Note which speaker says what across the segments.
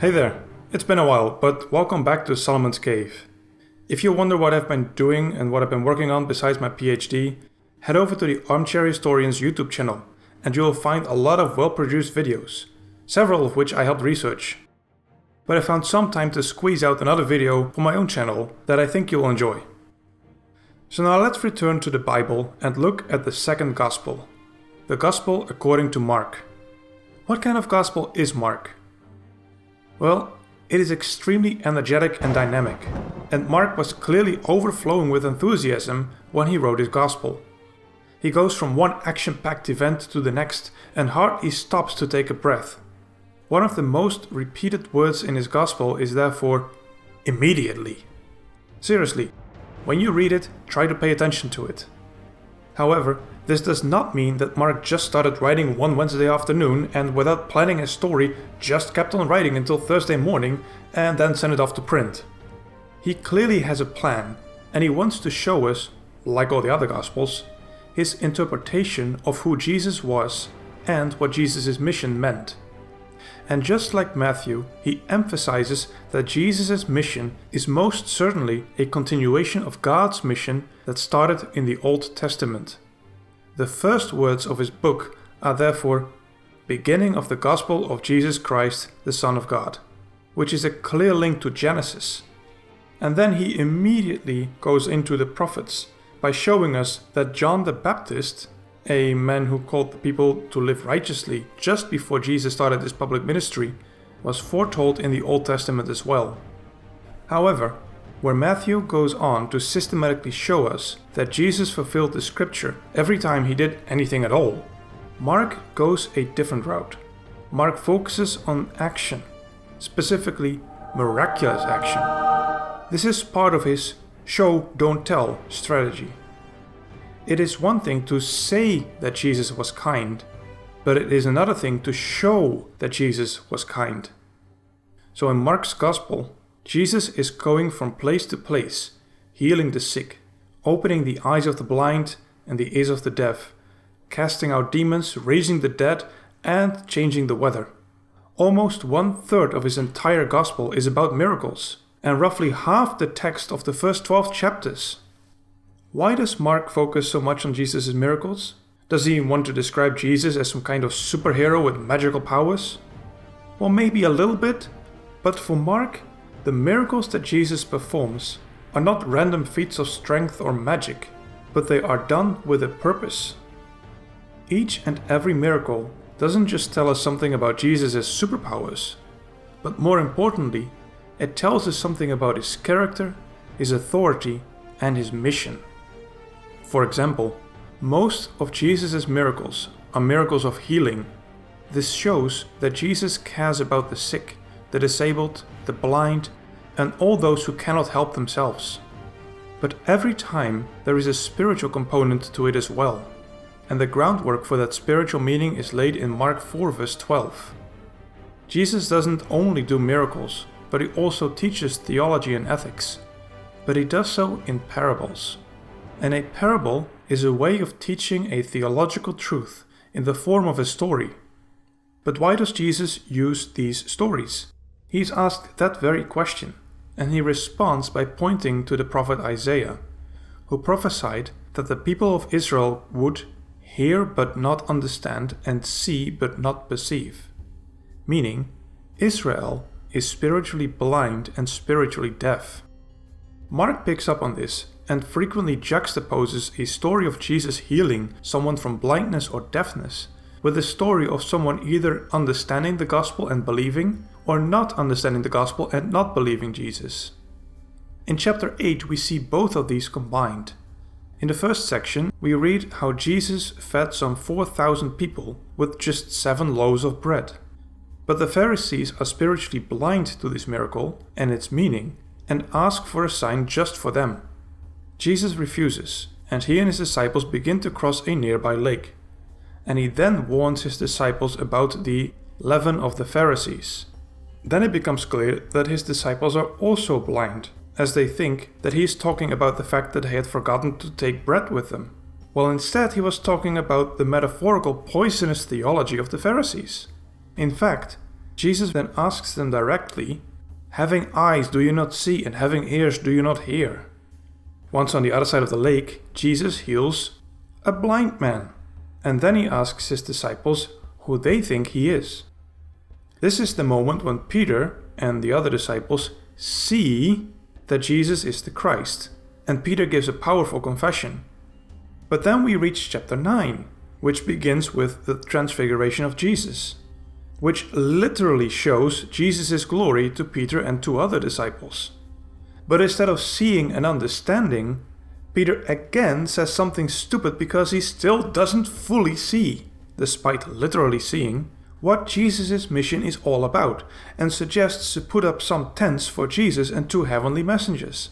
Speaker 1: Hey there, it's been a while, but welcome back to Solomon's Cave. If you wonder what I've been doing and what I've been working on besides my PhD, head over to the Armchair Historian's YouTube channel and you'll find a lot of well-produced videos, several of which I helped research. But I found some time to squeeze out another video for my own channel that I think you'll enjoy. So now let's return to the Bible and look at the second Gospel, the Gospel according to Mark. What kind of Gospel is Mark? Well, it is extremely energetic and dynamic, and Mark was clearly overflowing with enthusiasm when he wrote his Gospel. He goes from one action-packed event to the next and hardly stops to take a breath. One of the most repeated words in his Gospel is therefore, immediately. Seriously, when you read it, try to pay attention to it. However, this does not mean that Mark just started writing one Wednesday afternoon and without planning his story just kept on writing until Thursday morning and then sent it off to print. He clearly has a plan and he wants to show us, like all the other Gospels, his interpretation of who Jesus was and what Jesus' mission meant. And just like Matthew, he emphasizes that Jesus' mission is most certainly a continuation of God's mission that started in the Old Testament. The first words of his book are therefore, beginning of the Gospel of Jesus Christ, the Son of God, which is a clear link to Genesis. And then he immediately goes into the prophets by showing us that John the Baptist, a man who called the people to live righteously just before Jesus started his public ministry, was foretold in the Old Testament as well. However, where Matthew goes on to systematically show us that Jesus fulfilled the scripture every time he did anything at all, Mark goes a different route. Mark focuses on action, specifically miraculous action. This is part of his show, don't tell strategy. It is one thing to say that Jesus was kind, but it is another thing to show that Jesus was kind. So in Mark's Gospel, Jesus is going from place to place, healing the sick, opening the eyes of the blind and the ears of the deaf, casting out demons, raising the dead, and changing the weather. Almost 1/3 of his entire Gospel is about miracles, and roughly half the text of the first 12 chapters. Why does Mark focus so much on Jesus' miracles? Does he want to describe Jesus as some kind of superhero with magical powers? Well, maybe a little bit, but for Mark, the miracles that Jesus performs are not random feats of strength or magic, but they are done with a purpose. Each and every miracle doesn't just tell us something about Jesus' superpowers, but more importantly, it tells us something about his character, his authority, and his mission. For example, most of Jesus' miracles are miracles of healing. This shows that Jesus cares about the sick, the disabled, the blind, and all those who cannot help themselves. But every time there is a spiritual component to it as well, and the groundwork for that spiritual meaning is laid in Mark 4 verse 12. Jesus doesn't only do miracles, but he also teaches theology and ethics. But he does so in parables. And a parable is a way of teaching a theological truth in the form of a story. But why does Jesus use these stories? He's asked that very question, and he responds by pointing to the prophet Isaiah, who prophesied that the people of Israel would hear but not understand and see but not perceive. Meaning, Israel is spiritually blind and spiritually deaf. Mark picks up on this and frequently juxtaposes a story of Jesus healing someone from blindness or deafness with a story of someone either understanding the gospel and believing, or not understanding the gospel and not believing Jesus. In chapter 8 we see both of these combined. In the first section we read how Jesus fed some 4,000 people with just 7 loaves of bread. But the Pharisees are spiritually blind to this miracle and its meaning, and ask for a sign just for them. Jesus refuses, and he and his disciples begin to cross a nearby lake. And he then warns his disciples about the leaven of the Pharisees. Then it becomes clear that his disciples are also blind, as they think that he is talking about the fact that they had forgotten to take bread with them, while instead he was talking about the metaphorical poisonous theology of the Pharisees. In fact, Jesus then asks them directly, "Having eyes do you not see, and having ears do you not hear?" Once on the other side of the lake, Jesus heals a blind man, and then he asks his disciples who they think he is. This is the moment when Peter and the other disciples see that Jesus is the Christ, and Peter gives a powerful confession. But then we reach chapter 9, which begins with the transfiguration of Jesus, which literally shows Jesus' glory to Peter and two other disciples. But instead of seeing and understanding, Peter again says something stupid because he still doesn't fully see, despite literally seeing, what Jesus' mission is all about, and suggests to put up some tents for Jesus and two heavenly messengers.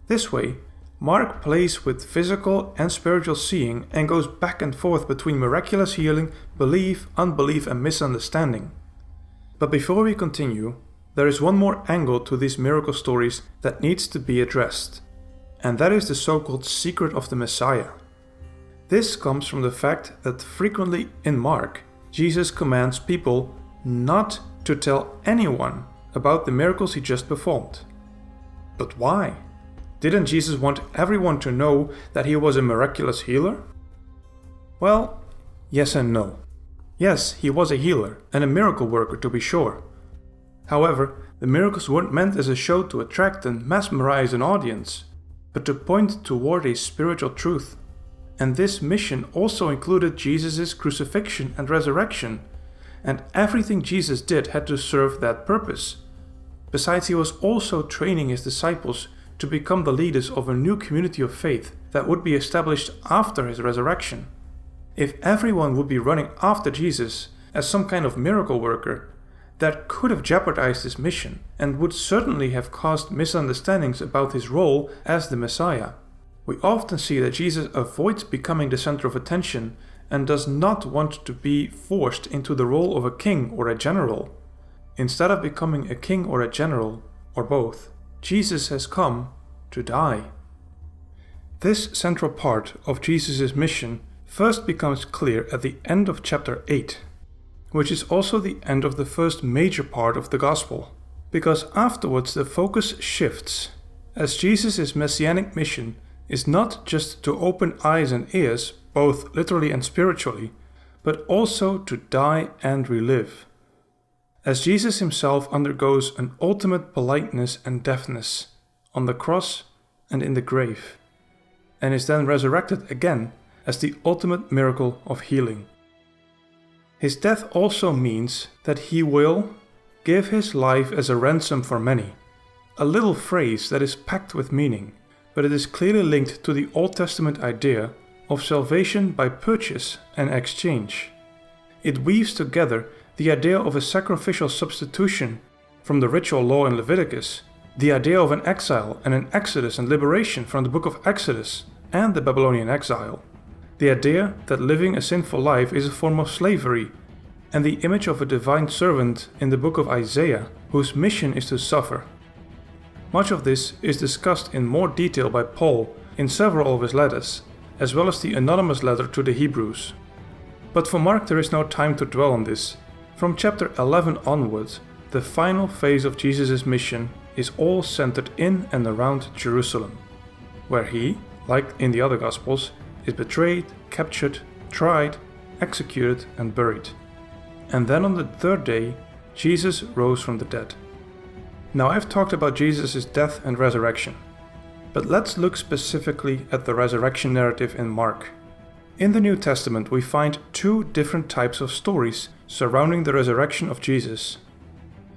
Speaker 1: This way, Mark plays with physical and spiritual seeing and goes back and forth between miraculous healing, belief, unbelief, and misunderstanding. But before we continue, there is one more angle to these miracle stories that needs to be addressed, and that is the so-called secret of the Messiah. This comes from the fact that frequently in Mark, Jesus commands people not to tell anyone about the miracles he just performed. But why? Didn't Jesus want everyone to know that he was a miraculous healer? Well, yes and no. Yes, he was a healer and a miracle worker to be sure. However, the miracles weren't meant as a show to attract and mesmerize an audience, but to point toward a spiritual truth. And this mission also included Jesus' crucifixion and resurrection, and everything Jesus did had to serve that purpose. Besides, he was also training his disciples to become the leaders of a new community of faith that would be established after his resurrection. If everyone would be running after Jesus as some kind of miracle worker, that could have jeopardized his mission and would certainly have caused misunderstandings about his role as the Messiah. We often see that Jesus avoids becoming the center of attention and does not want to be forced into the role of a king or a general. Instead of becoming a king or a general, or both, Jesus has come to die. This central part of Jesus' mission first becomes clear at the end of chapter 8, which is also the end of the first major part of the Gospel, because afterwards the focus shifts, as Jesus' messianic mission is not just to open eyes and ears, both literally and spiritually, but also to die and relive. As Jesus himself undergoes an ultimate politeness and deafness on the cross and in the grave, and is then resurrected again as the ultimate miracle of healing. His death also means that he will give his life as a ransom for many, a little phrase that is packed with meaning, but it is clearly linked to the Old Testament idea of salvation by purchase and exchange. It weaves together the idea of a sacrificial substitution from the ritual law in Leviticus, the idea of an exile and an exodus and liberation from the book of Exodus and the Babylonian exile, the idea that living a sinful life is a form of slavery, and the image of a divine servant in the book of Isaiah whose mission is to suffer. Much of this is discussed in more detail by Paul in several of his letters, as well as the anonymous letter to the Hebrews. But for Mark there is no time to dwell on this. From chapter 11 onwards, the final phase of Jesus' mission is all centered in and around Jerusalem, where he, like in the other Gospels, is betrayed, captured, tried, executed, and buried. And then on the third day, Jesus rose from the dead. Now I've talked about Jesus' death and resurrection, but let's look specifically at the resurrection narrative in Mark. In the New Testament we find two different types of stories surrounding the resurrection of Jesus.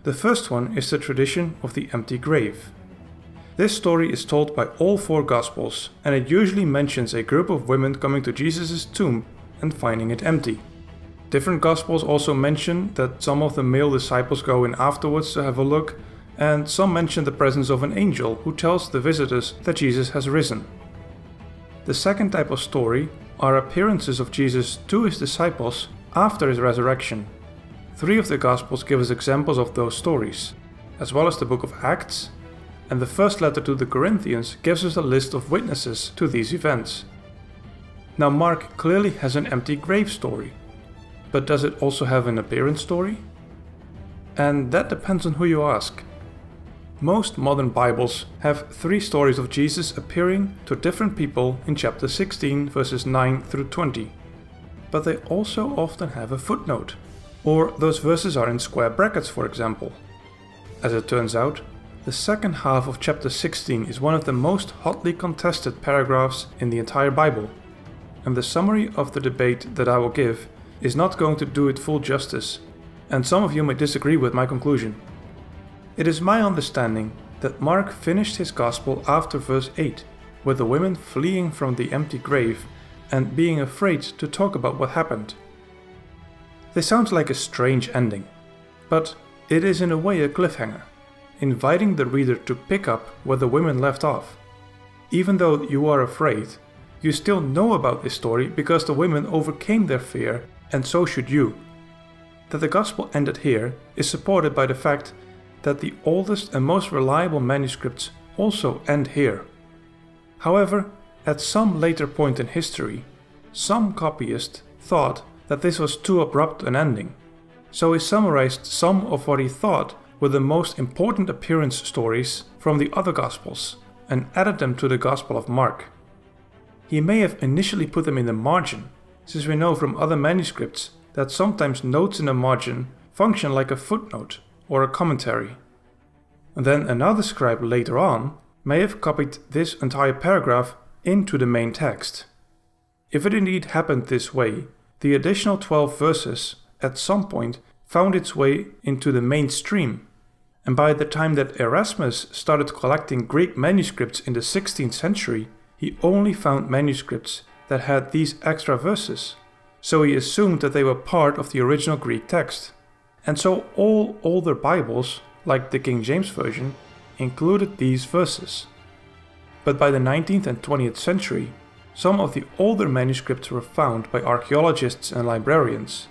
Speaker 1: The first one is the tradition of the empty grave. This story is told by all four Gospels, and it usually mentions a group of women coming to Jesus' tomb and finding it empty. Different Gospels also mention that some of the male disciples go in afterwards to have a look, and some mention the presence of an angel who tells the visitors that Jesus has risen. The second type of story are appearances of Jesus to his disciples after his resurrection. 3 of the Gospels give us examples of those stories, as well as the book of Acts, and the first letter to the Corinthians gives us a list of witnesses to these events. Now Mark clearly has an empty grave story, but does it also have an appearance story? and that depends on who you ask. Most modern Bibles have 3 stories of Jesus appearing to different people in chapter 16 verses 9 through 20. But they also often have a footnote, or those verses are in square brackets, for example. As it turns out, the second half of chapter 16 is one of the most hotly contested paragraphs in the entire Bible, and the summary of the debate that I will give is not going to do it full justice, and some of you may disagree with my conclusion. It is my understanding that Mark finished his gospel after verse 8, with the women fleeing from the empty grave and being afraid to talk about what happened. This sounds like a strange ending, but it is in a way a cliffhanger, inviting the reader to pick up where the women left off. Even though you are afraid, you still know about this story because the women overcame their fear, and so should you. That the gospel ended here is supported by the fact that the oldest and most reliable manuscripts also end here. However, at some later point in history, some copyist thought that this was too abrupt an ending, so he summarized some of what he thought were the most important appearance stories from the other Gospels and added them to the Gospel of Mark. He may have initially put them in the margin, since we know from other manuscripts that sometimes notes in the margin function like a footnote or a commentary. And then another scribe later on may have copied this entire paragraph into the main text. If it indeed happened this way, the additional 12 verses at some point found its way into the mainstream, and by the time that Erasmus started collecting Greek manuscripts in the 16th century, he only found manuscripts that had these extra verses, so he assumed that they were part of the original Greek text. And so all older Bibles, like the King James Version, included these verses. But by the 19th and 20th century, some of the older manuscripts were found by archaeologists and librarians.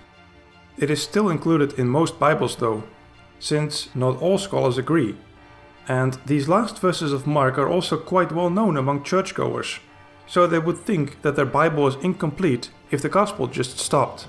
Speaker 1: It is still included in most Bibles though, since not all scholars agree. And these last verses of Mark are also quite well known among churchgoers, so they would think that their Bible is incomplete if the Gospel just stopped.